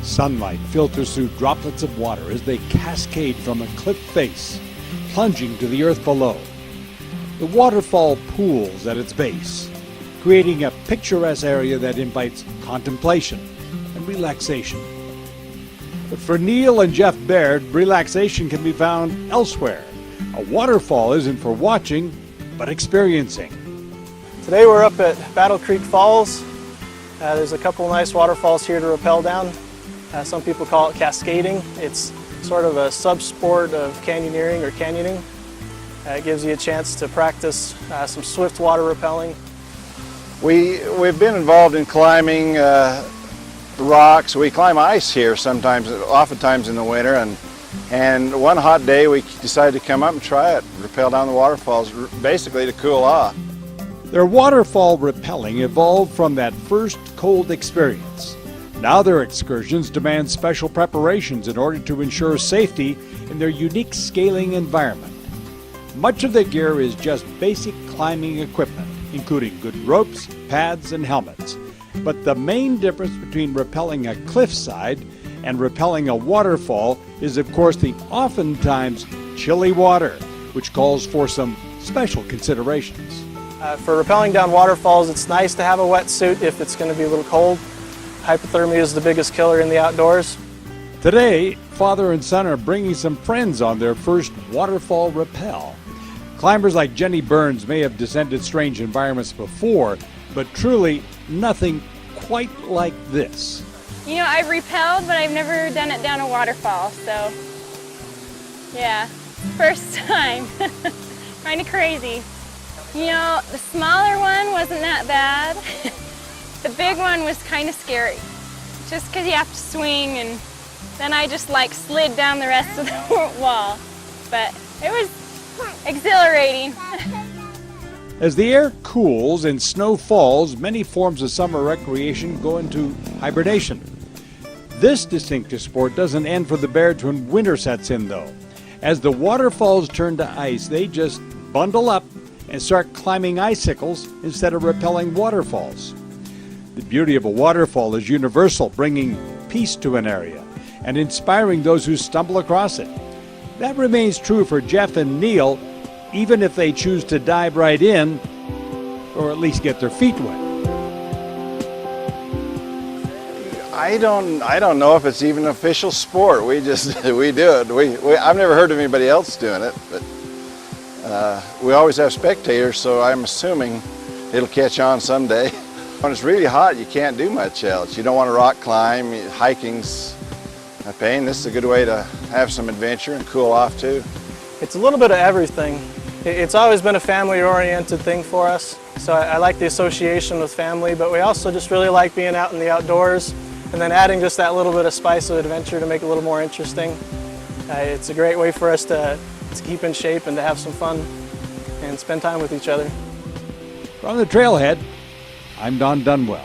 Sunlight filters through droplets of water as they cascade from a cliff face, plunging to the earth below. The waterfall pools at its base, creating a picturesque area that invites contemplation and relaxation. But for Neil and Jeff Baird, relaxation can be found elsewhere. A waterfall isn't for watching, but experiencing. Today we're up at Battle Creek Falls. There's a couple nice waterfalls here to rappel down. Some people call it cascading. It's sort of a sub-sport of canyoneering or canyoning. It gives you a chance to practice some swift water rappelling. We've been involved in climbing rocks. We climb ice here sometimes, oftentimes in the winter, and one hot day we decided to come up and try it, rappel down the waterfalls, basically to cool off. Their waterfall rappelling evolved from that first cold experience. Now their excursions demand special preparations in order to ensure safety in their unique scaling environment. Much of the gear is just basic climbing equipment, including good ropes, pads, and helmets. But the main difference between rappelling a cliffside and rappelling a waterfall is, of course, the oftentimes chilly water, which calls for some special considerations. For rappelling down waterfalls, it's nice to have a wetsuit if it's going to be a little cold. Hypothermia is the biggest killer in the outdoors. Today, father and son are bringing some friends on their first waterfall rappel. Climbers like Jenny Burns may have descended strange environments before, but truly nothing quite like this. You know, I've rappelled, but I've never done it down a waterfall, so yeah, first time. Kind of crazy. You know, the smaller one wasn't that bad. The big one was kind of scary, just because you have to swing, and then I just like slid down the rest of the wall. But it was exhilarating. As the air cools and snow falls, many forms of summer recreation go into hibernation. This distinctive sport doesn't end for the Bairds when winter sets in, though. As the waterfalls turn to ice, they just bundle up and start climbing icicles instead of rappelling waterfalls. The beauty of a waterfall is universal, bringing peace to an area and inspiring those who stumble across it. That remains true for Jeff and Neil, even if they choose to dive right in, or at least get their feet wet. I don't know if it's even an official sport. We do it. I've never heard of anybody else doing it, but we always have spectators, so I'm assuming it'll catch on someday. When it's really hot, you can't do much else. You don't want to rock climb. Hiking's a pain. This is a good way to have some adventure and cool off too. It's a little bit of everything. It's always been a family-oriented thing for us, so I like the association with family, but we also just really like being out in the outdoors and then adding just that little bit of spice of adventure to make it a little more interesting. It's a great way for us to keep in shape and to have some fun and spend time with each other. From the trailhead, I'm Don Dunwell.